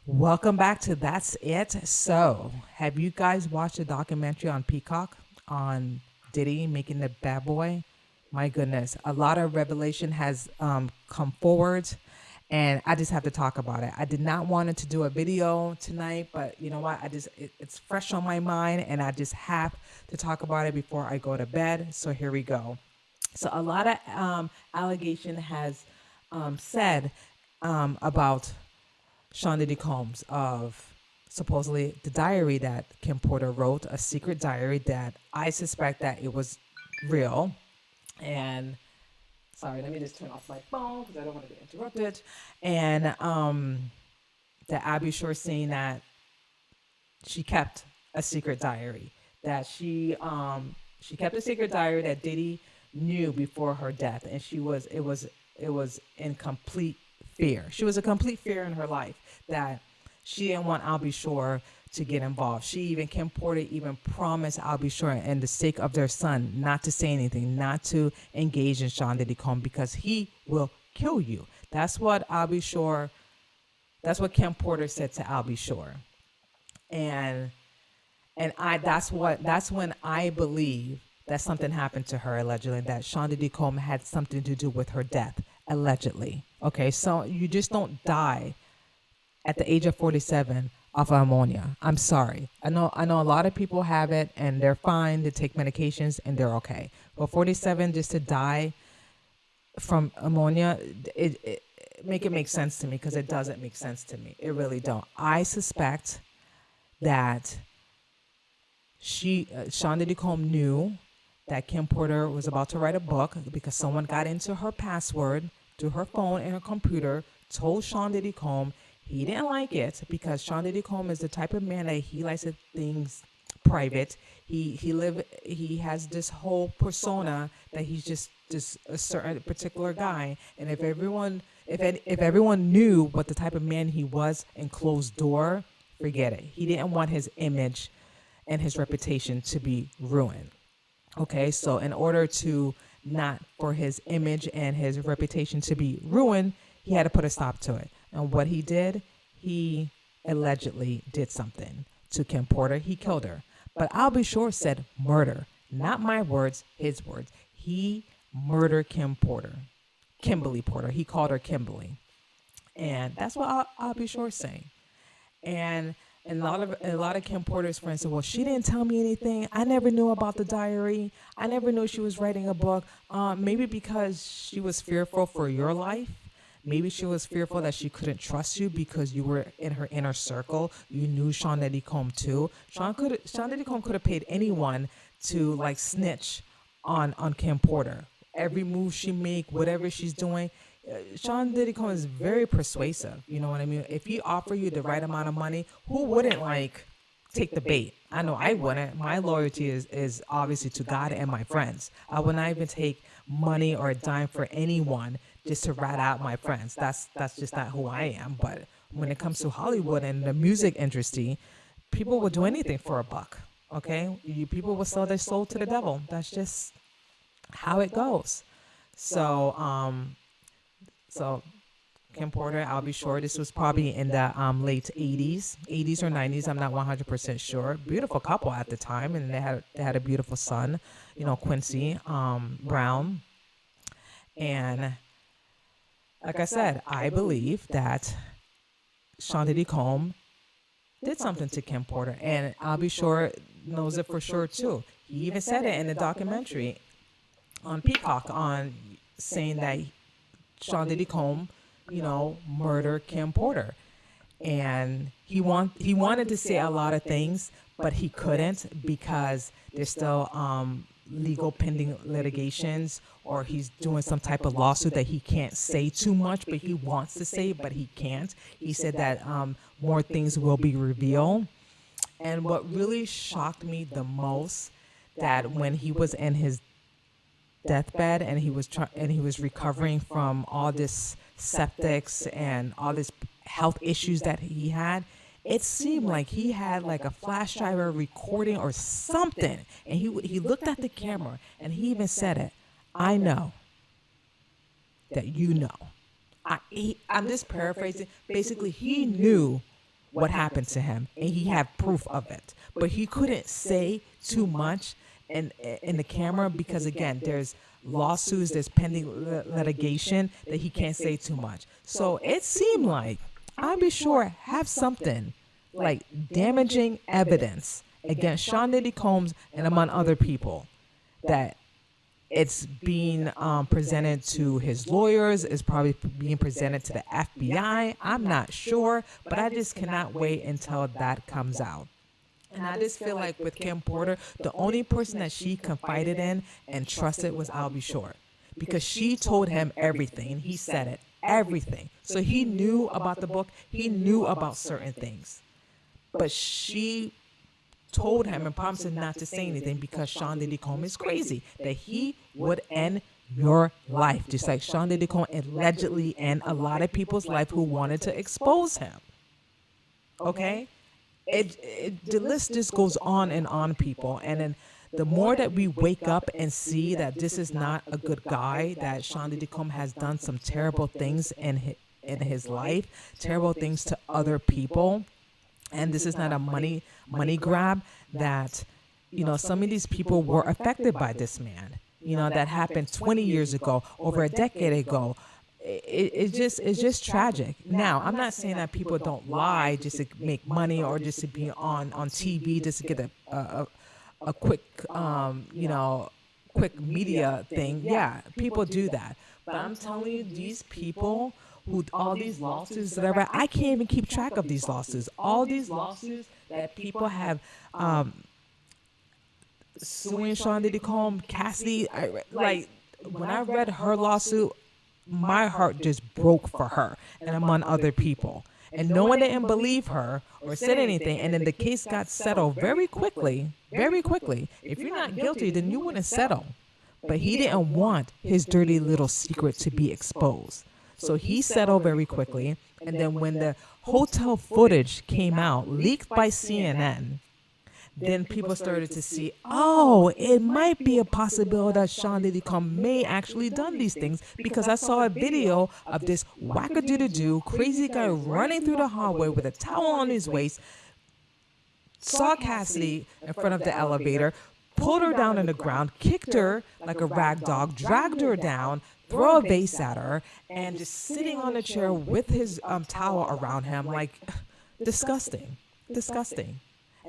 Welcome back to That's It. So, have you guys watched the documentary on Peacock on Diddy making the bad boy? My goodness, a lot of revelation has come forward, and I just have to talk about it. I did not want to do a video tonight, but you know what? It's fresh on my mind, and I just have to talk about it before I go to bed. So here we go. So a lot of allegation has said about Sean Diddy Combs of supposedly the diary that Kim Porter wrote, a secret diary that I suspect that it was real. And sorry, let me just turn off my phone because I don't want to get interrupted. And that Abby Shore saying that she kept a secret diary, that she kept a secret diary that Diddy knew before her death, and it was in complete fear. She was a complete fear in her life that she didn't want Albie Shore to get involved. Kim Porter even promised Albie Shore, and the sake of their son, not to say anything, not to engage in Sean Diddy Combs because he will kill you. That's what Kim Porter said to Albie Shore. And that's when I believe that something happened to her allegedly, that Sean Diddy Combs had something to do with her death allegedly. Okay, so you just don't die at the age of 47 of ammonia. I'm sorry. I know a lot of people have it and they're fine. They take medications and they're okay. But 47 just to die from ammonia, it make sense to me, because it doesn't make sense to me. It really don't. I suspect that Sean Diddy Combs knew that Kim Porter was about to write a book because someone got into her password to her phone and her computer, told Sean Diddy Combs. He didn't like it because Sean Diddy Combs is the type of man that he likes things private. He has this whole persona that he's just a certain particular guy. And if everyone knew what the type of man he was in closed door, forget it. He didn't want his image and his reputation to be ruined. Okay, so in order to not for his image and his reputation to be ruined, he had to put a stop to it. And what he did, he allegedly did something to Kim Porter. He killed her. But Albie Shore said murder. Not my words, his words. He murdered Kimberly Porter. He called her Kimberly. And that's what Albie Shore's saying. And a lot of Kim Porter's friends said, "Well, she didn't tell me anything. I never knew about the diary. I never knew she was writing a book. Maybe because she was fearful for your life. Maybe she was fearful that she couldn't trust you because you were in her inner circle. You knew Sean Diddy Combs too. Sean Diddy Combs could have paid anyone to like snitch on Kim Porter. Every move she make, whatever she's doing." Sean Diddy Combs is very persuasive. You know what I mean? If he offer you the right amount of money, who wouldn't like take the bait? I know I wouldn't. My loyalty is obviously to God and my friends. I would not even take money or a dime for anyone just to rat out my friends. That's just not who I am. But when it comes to Hollywood and the music industry, people will do anything for a buck. Okay, people will sell their soul to the devil. That's just how it goes. So so Kim Porter, I'll be sure this was probably in the late 80s or 90s. I'm not 100% sure. Beautiful couple at the time, and they had a beautiful son, Quincy Brown. And like I said, I believe that Sean Diddy Combs did something to Kim Porter, and I'll be sure knows it for sure too. He even said it in the documentary on Peacock, on saying that Sean Diddy Combs, murdered Kim Porter. And he wanted to say a lot of things, but he couldn't because there's still legal pending litigations, or he's doing some type of lawsuit that he can't say too much, but he wants to say, but he can't. He said that more things will be revealed. And what really shocked me the most, that when he was in his deathbed and he was recovering from all this septics and all this health issues that he had, it seemed like he had like a flash drive recording or something, and he looked at the camera and he even said it, "I know that you know." I'm just paraphrasing. Basically, he knew what happened to him, and he had proof of it. But he couldn't say too much in the camera because, again, there's lawsuits, there's pending litigation that he can't say too much. So it seemed like I'll Be Sure have something like damaging evidence against Sean Diddy Combs and among other people, that it's being presented to his lawyers, it's probably being presented to the FBI. I'm not sure, but I just cannot wait until that comes out. And I just feel like with Kim Porter, the only person that she confided in and trusted was I'll Be Sure, because she told him everything and he said it, everything. So he knew about the book, he knew about certain things, but she told him and promised him not to say anything because Sean Diddy Combs is crazy, that he would end your life, just like Sean Diddy Combs allegedly end a lot of people's life who wanted to expose him. Okay? The list just goes on, people. And then the more that we wake up and see that this is not a good guy, that Sean Diddy Combs has done some terrible things in his life, terrible things to other people, and this is not a money grab, that, you know, some of these people were affected by this man. You know, that happened 20 years ago, over a decade ago. It's just tragic. Now, I'm not saying that people don't lie just to make money or just to be on TV, just to get a quick, quick media thing. Yeah, people do that. But I'm telling you, these people who, all these lawsuits that I can't even keep track of these lawsuits. All these lawsuits that people have suing Sean Diddy Combs, Cassidy, when I read her lawsuit, my heart just broke for her and among other people. And no one didn't believe her or said anything. And then the case got settled very quickly, very quickly. If you're not guilty, then you wouldn't settle. But he didn't want his dirty little secret to be exposed. So he settled very quickly. And then when the hotel footage came out, leaked by CNN, then people started to see, oh, it might be a possibility that Sean Diddy Combs may actually done these things, because I saw a video of this wackadoodle crazy guy running through the hallway with a towel on his waist, saw Cassidy in front of the elevator, pulled her down on the ground, kicked her like a rag dog, dragged her down, throw a vase at her, and just sitting on a chair with his towel around him, like, disgusting.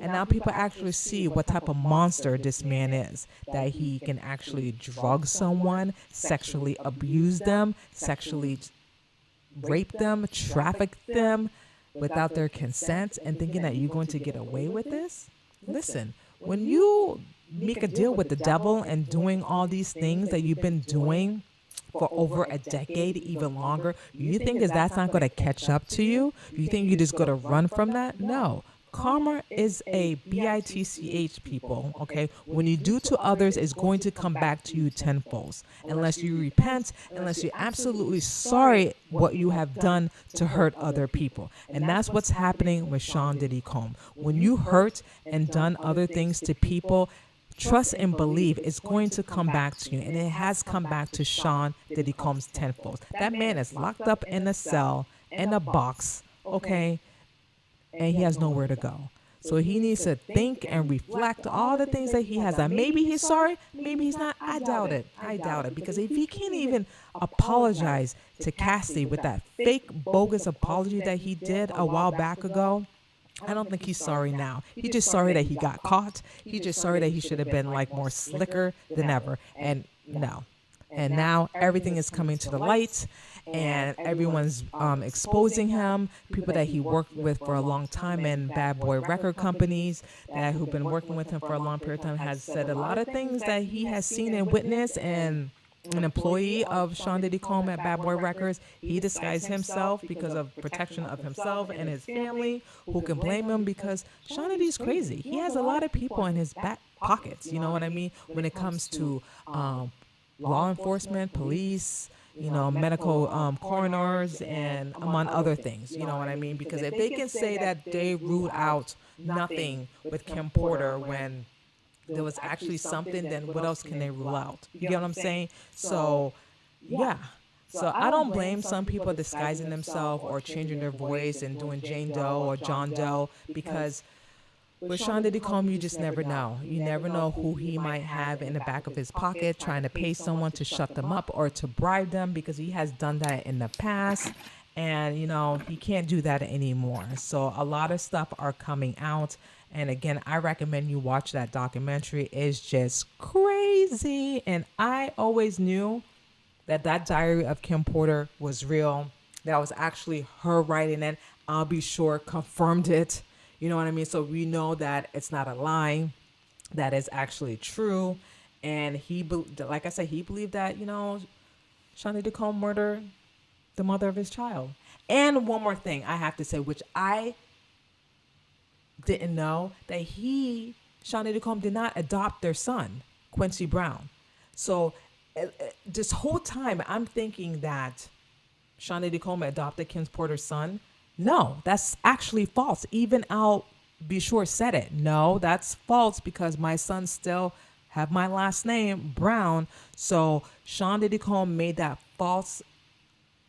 And now people actually see what type of monster this man is, that he can actually drug someone, sexually abuse them, sexually rape them, traffic them without their consent, and thinking that you're going to get away with this. Listen, when you make a deal with the devil and doing all these things that you've been doing for over a decade, even longer, you think that's not going to catch up to you? You think you're just going to run from that? No. Karma is a bitch, people, okay? When you do to others, it's going to come back to you tenfold. Unless you repent, unless you're absolutely sorry what you have done to hurt other people. And that's what's happening with Sean Diddy Combs. When you hurt and done other things to people, trust and believe it's going to come back to you. And it has come back to Sean Diddy Combs tenfold. That man is locked up in a cell, in a box, okay? And he has nowhere to go. So he needs to think and reflect all the things that he has done. Maybe he's sorry, maybe he's not. I doubt it. Because if he can't even apologize to Cassidy with that fake, bogus apology that he did a while back ago, I don't think he's sorry now. He's just sorry that he got caught. He's just sorry that he should have been like more slicker than ever. And no. And now everything is coming to the light, and everyone's exposing him. People that he worked with for a long time in bad boy record companies that who've been working with him for a long period of time has said a lot of things that he has seen and witnessed. And an employee of Sean Diddy Combs at Bad Boy Records, he disguised himself because of protection of himself and his family. Who can blame him? Because Sean Diddy's crazy. He has a lot of people in his back pockets. You know what I mean? When it comes to law enforcement, police, you know, medical coroners, and among other things, you know what I mean? Because if they can say that they ruled out nothing with Kim Porter when there was actually something, then what else can they rule out? You get what I'm saying? So, yeah, So I don't blame some people disguising themselves or changing their voice and doing Jane Doe or John Doe, because with Sean Diddy Combs, you just never know. You never know who he might have in the back of his pocket trying to pay someone to shut them up or to bribe them, because he has done that in the past. And, he can't do that anymore. So a lot of stuff are coming out. And again, I recommend you watch that documentary. It's just crazy. And I always knew that diary of Kim Porter was real. That was actually her writing it. I'll be sure confirmed it. You know what I mean? So we know that it's not a lie, that is actually true. And like I said, he believed that, Sean Diddy Combs murdered the mother of his child. And one more thing I have to say, which I didn't know, that Sean Diddy Combs did not adopt their son, Quincy Brown. So this whole time I'm thinking that Sean Diddy Combs adopted Kim Porter's son. No, that's actually false. Even Al Be Sure said it. No, that's false, because my son still have my last name, Brown. So Sean Diddy Combs made that false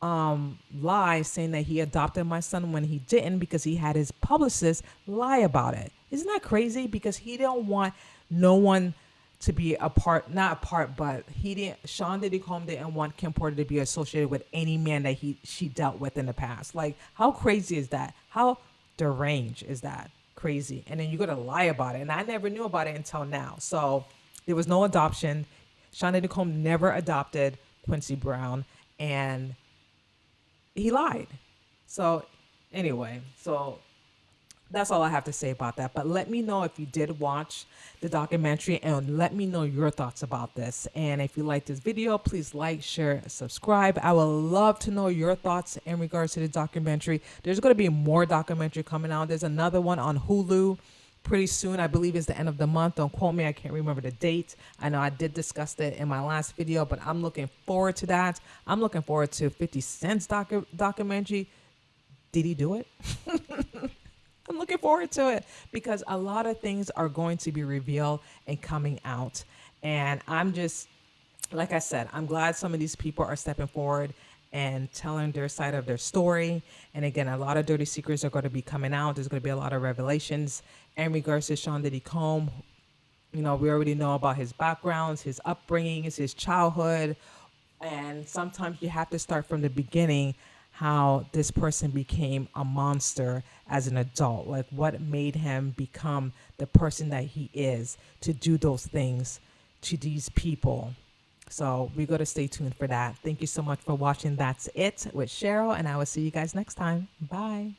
lie saying that he adopted my son when he didn't, because he had his publicist lie about it. Isn't that crazy? Because he didn't want no one to be but Sean Diddy Combs didn't want Kim Porter to be associated with any man that she dealt with in the past. Like, how crazy is that? How deranged is that? Crazy. And then you got to lie about it. And I never knew about it until now. So there was no adoption. Sean Diddy Combs never adopted Quincy Brown, and he lied. So anyway, that's all I have to say about that. But let me know if you did watch the documentary, and let me know your thoughts about this. And if you like this video, please like, share, subscribe. I would love to know your thoughts in regards to the documentary. There's going to be more documentary coming out. There's another one on Hulu pretty soon. I believe it's the end of the month. Don't quote me. I can't remember the date. I know I did discuss it in my last video, but I'm looking forward to that. I'm looking forward to 50 Cent's documentary. Did he do it? I'm looking forward to it, because a lot of things are going to be revealed and coming out. And I'm just, like I said, I'm glad some of these people are stepping forward and telling their side of their story. And again, a lot of dirty secrets are going to be coming out. There's going to be a lot of revelations in regards to Sean Diddy Combs. We already know about his backgrounds, his upbringings, his childhood. And sometimes you have to start from the beginning, how this person became a monster as an adult. Like, what made him become the person that he is to do those things to these people. So we got to stay tuned for that. Thank you so much for watching. That's It with Cheryl, and I will see you guys next time. Bye.